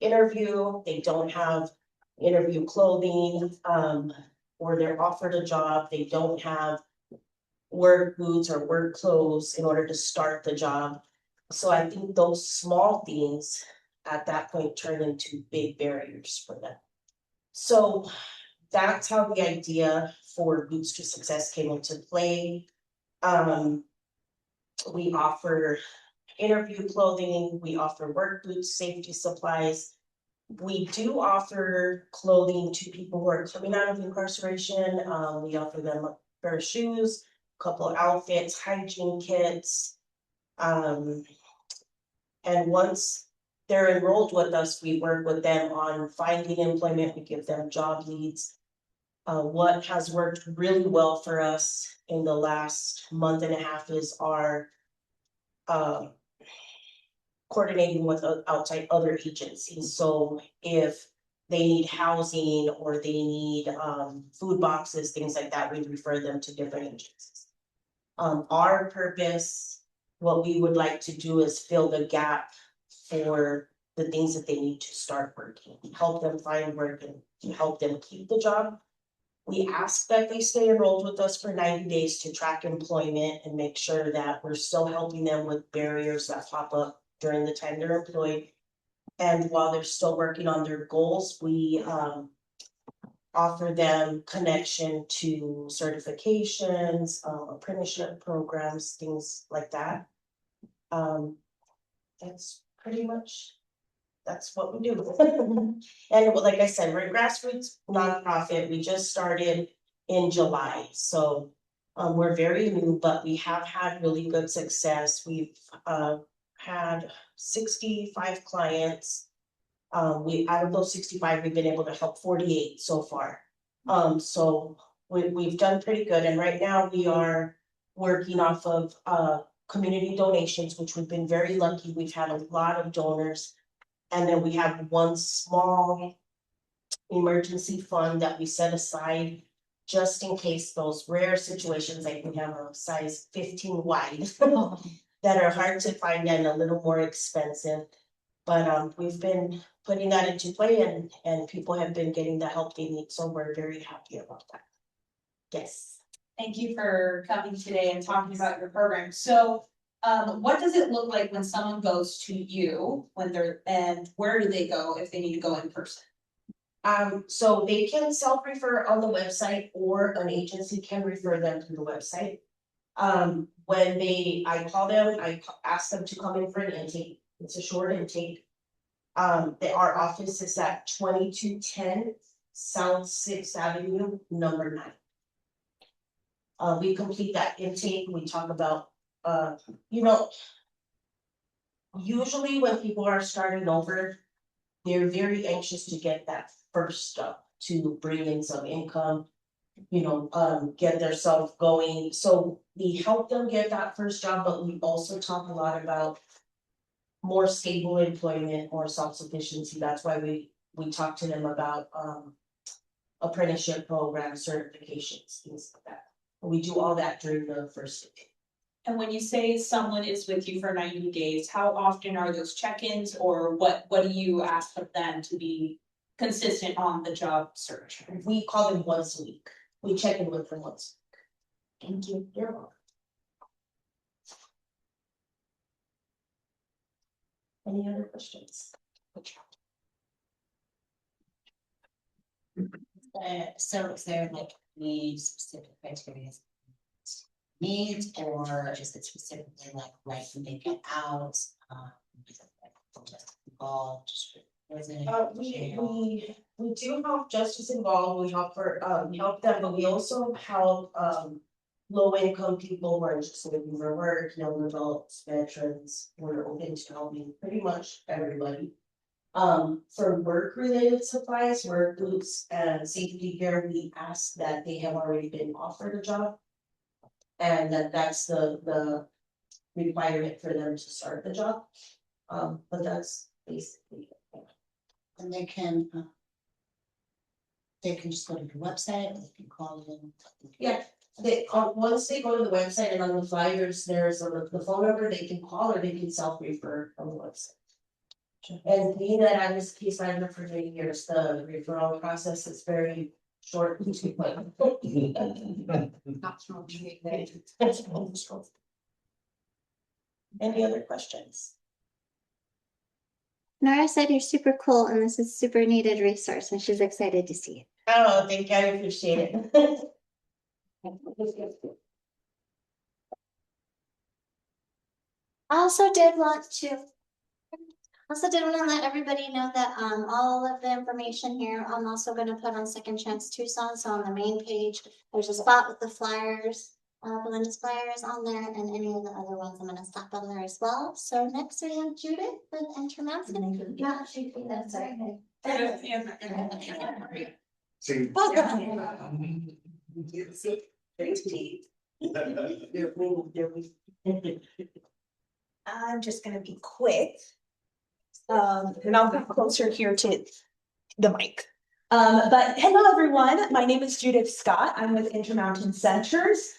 interview, they don't have interview clothing, or they're offered a job, they don't have work boots or work clothes in order to start the job. So I think those small things at that point turn into big barriers for them. So that's how the idea for Boots to Success came into play. We offer interview clothing, we offer work boots, safety supplies. We do offer clothing to people who are coming out of incarceration. We offer them a pair of shoes, a couple of outfits, hygiene kits. And once they're enrolled with us, we work with them on finding employment. We give them job leads. What has worked really well for us in the last month and a half is our coordinating with outside other agencies. So if they need housing or they need food boxes, things like that, we refer them to different agencies. Our purpose, what we would like to do is fill the gap for the things that they need to start working, help them find work and help them keep the job. We ask that they stay enrolled with us for 90 days to track employment and make sure that we're still helping them with barriers that pop up during the time they're employed. And while they're still working on their goals, we offer them connection to certifications, apprenticeship programs, things like that. That's pretty much, that's what we do. And like I said, we're a grassroots nonprofit. We just started in July. So we're very new, but we have had really good success. We've had 65 clients. Out of those 65, we've been able to help 48 so far. So we've done pretty good. And right now we are working off of community donations, which we've been very lucky. We've had a lot of donors. And then we have one small emergency fund that we set aside just in case those rare situations, like we have a size 15 wide that are hard to find and a little more expensive. But we've been putting that into play and people have been getting the help they need. So we're very happy about that. Yes. Thank you for coming today and talking about your program. So what does it look like when someone goes to you and where do they go if they need to go in person? So they can self-refer on the website or an agency can refer them to the website. When I call them, I ask them to come in for an intake. It's a short intake. Our office is at 2210 South 6th Avenue, number 9. We complete that intake. We talk about, usually when people are starting over, they're very anxious to get that first job to bring in some income, get themselves going. So we help them get that first job, but we also talk a lot about more stable employment or self-sufficiency. That's why we talk to them about apprenticeship programs, certifications, things like that. We do all that during the first day. And when you say someone is with you for 90 days, how often are those check-ins or what do you ask of them to be consistent on the job search? We call them once a week. We check in with them once a week. Thank you. You're welcome. Any other questions? So is there like any specific criteria? needs, or is it specifically like right when they get out? Is it like just involved, just prison, jail? We do help justice involved, we help help them, but we also help, low income people who are just looking for work, young adults, veterans, we're open to helping pretty much everybody. For work related supplies, work boots and safety gear, we ask that they have already been offered a job. And that's the requirement for them to start the job. But that's basically it. And they can just go to the website, they can call them. Yeah, they, once they go to the website and on the flyers, there's the phone number they can call or they can self-refer on the website. And being that I was case manager for 3 years, the referral process is very short and sweet. Any other questions? Nora said you're super cool and this is super needed resource and she's excited to see it. Oh, thank you, I appreciate it. I also did want to let everybody know that all of the information here I'm also going to put on Second Chance Tucson. So on the main page, there's a spot with the flyers, Belinda's flyers on there, and any of the other ones I'm going to slap on there as well. So next we have Judith with Intermountain. Yeah, that's right. I'm just gonna be quick. And I'll get closer here to the mic. But hello everyone, my name is Judith Scott. I'm with Intermountain Centers.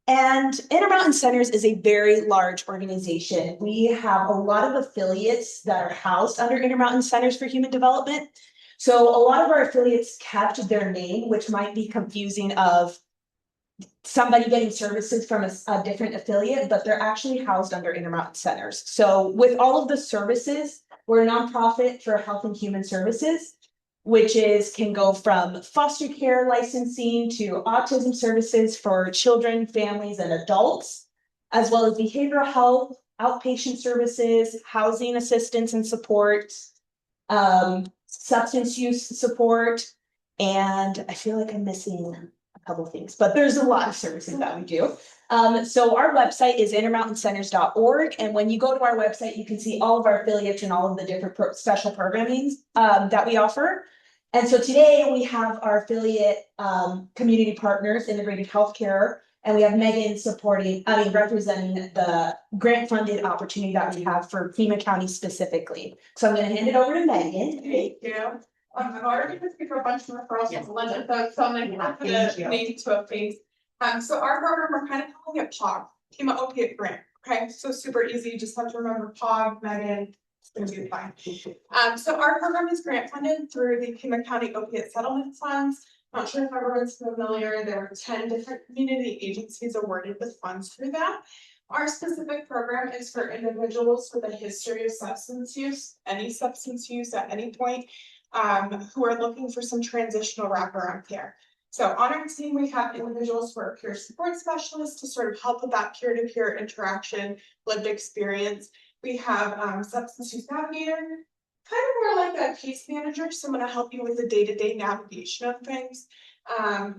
And Intermountain Centers is a very large organization. We have a lot of affiliates that are housed under Intermountain Centers for Human Development. So a lot of our affiliates kept their name, which might be confusing of somebody getting services from a different affiliate, but they're actually housed under Intermountain Centers. So with all of the services, we're a nonprofit for health and human services, which can go from foster care licensing to autism services for children, families, and adults, as well as behavioral health, outpatient services, housing assistance and support, substance use support, and I feel like I'm missing a couple of things, but there's a lot of services that we do. So our website is intermountainceners.org, and when you go to our website, you can see all of our affiliates and all of the different special programming that we offer. And so today we have our affiliate community partners, Integrated Healthcare, and we have Megan representing the grant funded opportunity that we have for Pima County specifically. So I'm going to hand it over to Megan. Thank you. I've already been speaking for a bunch of referrals to Belinda, so I'm going to put a name to a face. So our program, we're kind of calling it POG, Pima Opiate Grant. Okay, so super easy. You just have to remember POG, Megan. It's going to be fine. So our program is grant funded through the Pima County Opiate Settlement Funds. Not sure if everyone's familiar. There were 10 different community agencies awarded with funds through that. Our specific program is for individuals with a history of substance use, any substance use at any point, who are looking for some transitional wraparound care. So on our team, we have individuals who are peer support specialists to sort of help with that peer-to-peer interaction, lived experience. We have substance use navigator, kind of more like a case manager, someone to help you with the day-to-day navigation of things.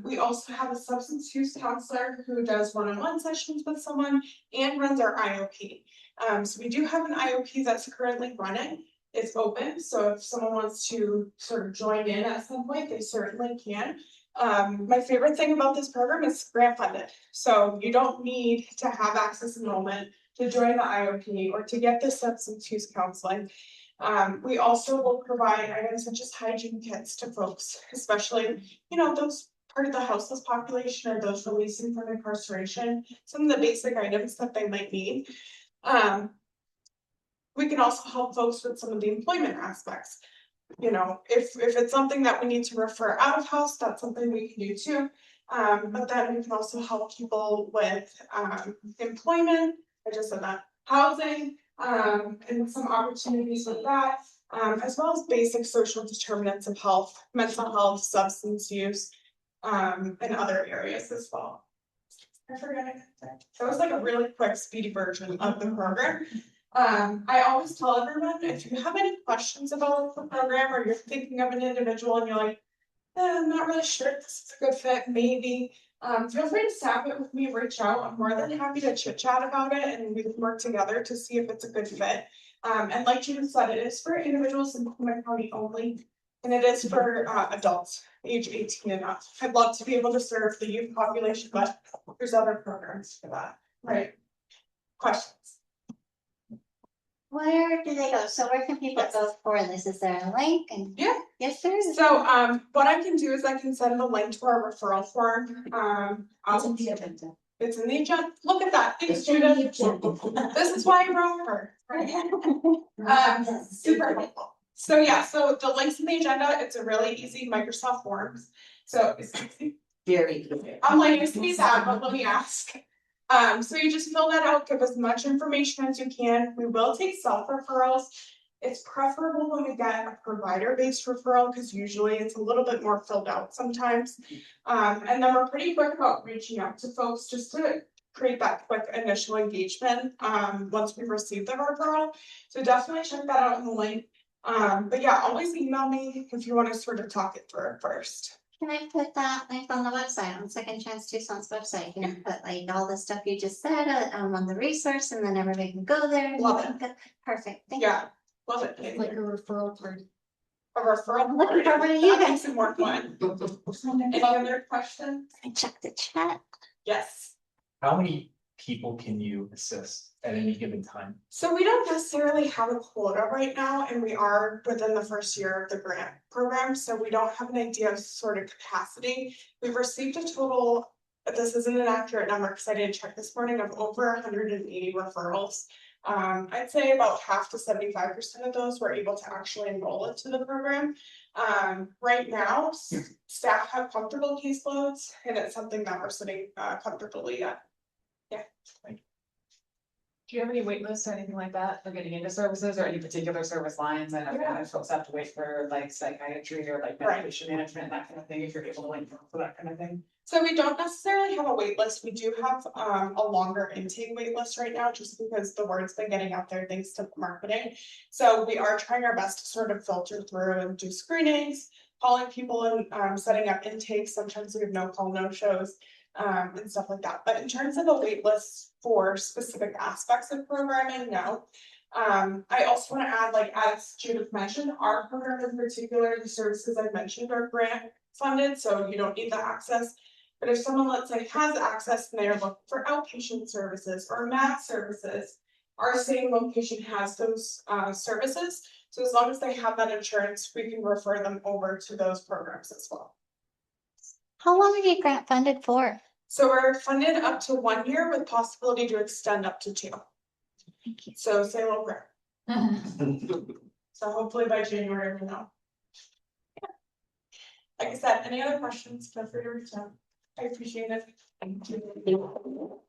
We also have a substance use counselor who does one-on-one sessions with someone and runs our IOP. So we do have an IOP that's currently running. It's open, so if someone wants to sort of join in at some point, they certainly can. My favorite thing about this program is grant funded. So you don't need to have access enrollment to join the IOP or to get the substance use counseling. We also will provide items such as hygiene kits to folks, especially, those part of the houseless population or those releasing from incarceration, some of the basic items that they might need. We can also help folks with some of the employment aspects. If it's something that we need to refer out of house, that's something we can do too. But then we can also help people with employment, I just said that, housing, and some opportunities with that, as well as basic social determinants of health, mental health, substance use, and other areas as well. I forgot it. That was like a really quick, speedy version of the program. I always tell everyone, if you have any questions about the program or you're thinking of an individual and you're like, I'm not really sure if this is a good fit, maybe. Feel free to snap it with me, reach out. I'm more than happy to chit chat about it and we can work together to see if it's a good fit. And like Judith said, it is for individuals in Pima County only, and it is for adults age 18 and up. I'd love to be able to serve the youth population, but there's other programs for that, right? Questions? Where do they go? So where can people go for this? Is there a link? And Yeah. Yes, there is. So what I can do is I can send a link to our referral form. It's in the agenda. It's in the agenda. Look at that. Thanks, Judith. This is why I wrote her. Super helpful. So yeah, so the link's in the agenda. It's a really easy Microsoft Forms. So it's Very easy. I'm like, used to be sad, but let me ask. So you just fill that out, give as much information as you can. We will take self-referrals. It's preferable when we get a provider-based referral because usually it's a little bit more filled out sometimes. And then we're pretty quick about reaching out to folks just to create that quick initial engagement once we've received the referral. So definitely check that out in the link. But yeah, always email me if you want to sort of talk it through first. Can I put that link on the website, on Second Chance Tucson's website? Can I put like all the stuff you just said on the resource and then everybody can go there? Love it. Perfect. Thank Yeah, love it. Like a referral party. A referral. Look over to you That guys. makes it more fun. Any other questions? you. Check the chat. Yes. How many people can you assist at any given time? So we don't necessarily have a quota right now, and we are within the first year of the grant program, so we don't have an idea of sort of capacity. We've received a total, this isn't an accurate number because I didn't check this morning, of over 180 referrals. I'd say about half to 75% of those were able to actually enroll into the program. Right now, staff have comfortable caseloads, and it's something that we're sitting comfortably at. Yeah. Do you have any wait lists or anything like that for getting into services or any particular service lines? I know sometimes folks have to wait for like psychiatry or like medication management, that kind of thing, if you're able to wait for that kind of thing. So we don't necessarily have a wait list. We do have a longer intake wait list right now, just because the word's been getting out there thanks to marketing. So we are trying our best to sort of filter through and do screenings, calling people and setting up intakes. Sometimes we have no call, no shows. And stuff like that. But in terms of a wait list for specific aspects of programming, no. I also want to add, like as Judith mentioned, our program in particular, the services I mentioned are grant funded, so you don't need the access. But if someone, let's say, has access and they're looking for outpatient services or math services, our same location has those services. So as long as they have that insurance, we can refer them over to those programs as well. How long are you grant funded for? So we're funded up to 1 year with possibility to extend up to 2. Thank you. So say a little grant. So hopefully by January we'll know. Yeah. Like I said, any other questions, feel free to reach out. I appreciate it. Thank you.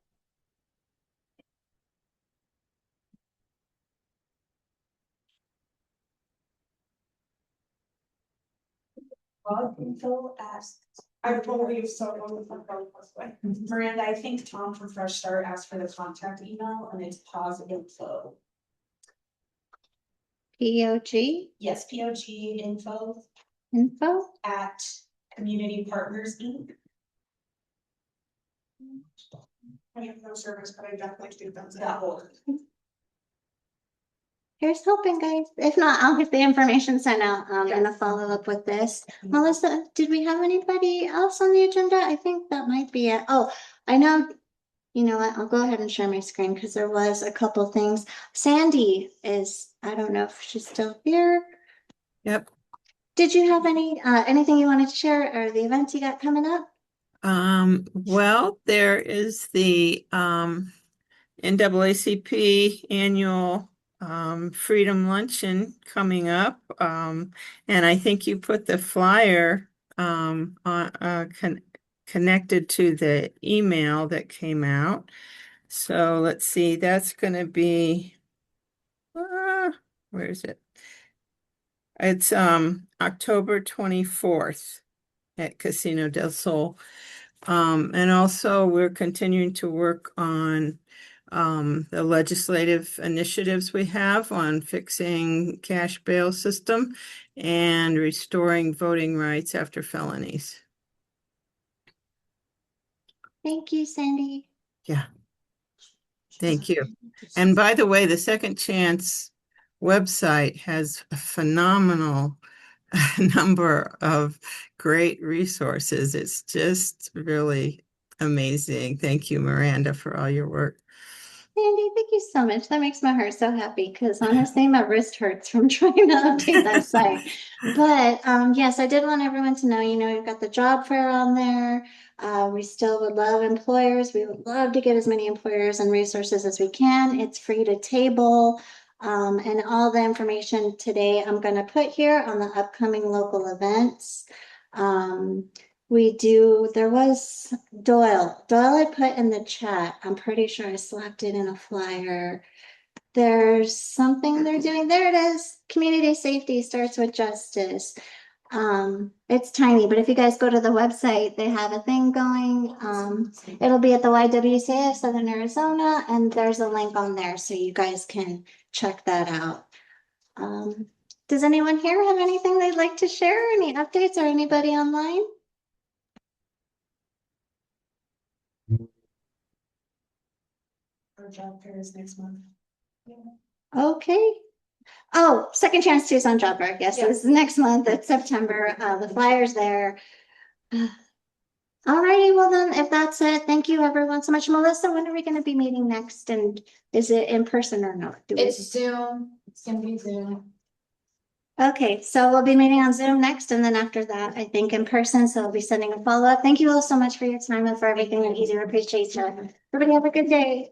Info asked. I believe so. Miranda, I think Tom from Fresh Start asked for the contact email and it's POG. POG Yes, POG info at Community Partners Inc. I have no service, but I definitely do that. Here's hoping, guys. If not, I'll get the information sent out and a follow up with this. Melissa, did we have anybody else on the agenda? I think that might be it. Oh, I know. You know what? I'll go ahead and share my screen because there was a couple things. Sandy is, I don't know if she's still here. Yep. Did you have anything you wanted to share or the events you got coming up? Well, there is the NAACP annual Freedom Luncheon coming up. And I think you put the flyer on connected to the email that came out. So let's see, that's going to be, where is it? It's October 24th at Casino del Sol. And also we're continuing to work on the legislative initiatives we have on fixing cash bail system and restoring voting rights after felonies. Thank you, Sandy. Yeah. Thank you. And by the way, the Second Chance website has a phenomenal number of great resources. It's just really amazing. Thank you, Miranda, for all your work. Sandy, thank you so much. That makes my heart so happy because honestly, my wrist hurts from trying to update that site. But yes, I did want everyone to know, we've got the job fair on there. We still would love employers. We would love to get as many employers and resources as we can. It's free to table. And all the information today I'm going to put here on the upcoming local events. There was Doyle had put in the chat. I'm pretty sure I slapped it in a flyer. There's something they're doing. There it is. Community safety starts with justice. It's tiny, but if you guys go to the website, they have a thing going. It'll be at the YWCA of Southern Arizona, and there's a link on there so you guys can check that out. Does anyone here have anything they'd like to share? Any updates or anybody online? Our job fair is next month. Okay. Oh, Second Chance Tucson Job Fair. Yes, this is next month. It's September. The flyer's there. Alrighty, well then, if that's it, thank you everyone so much. Melissa, when are we going to be meeting next? And is it in person or not? It's Zoom. It's gonna be Zoom. Okay, so we'll be meeting on Zoom next, and then after that, I think in person. So I'll be sending a follow-up. Thank you all so much for your time and for everything, and easy appreciation. Everybody have a good day.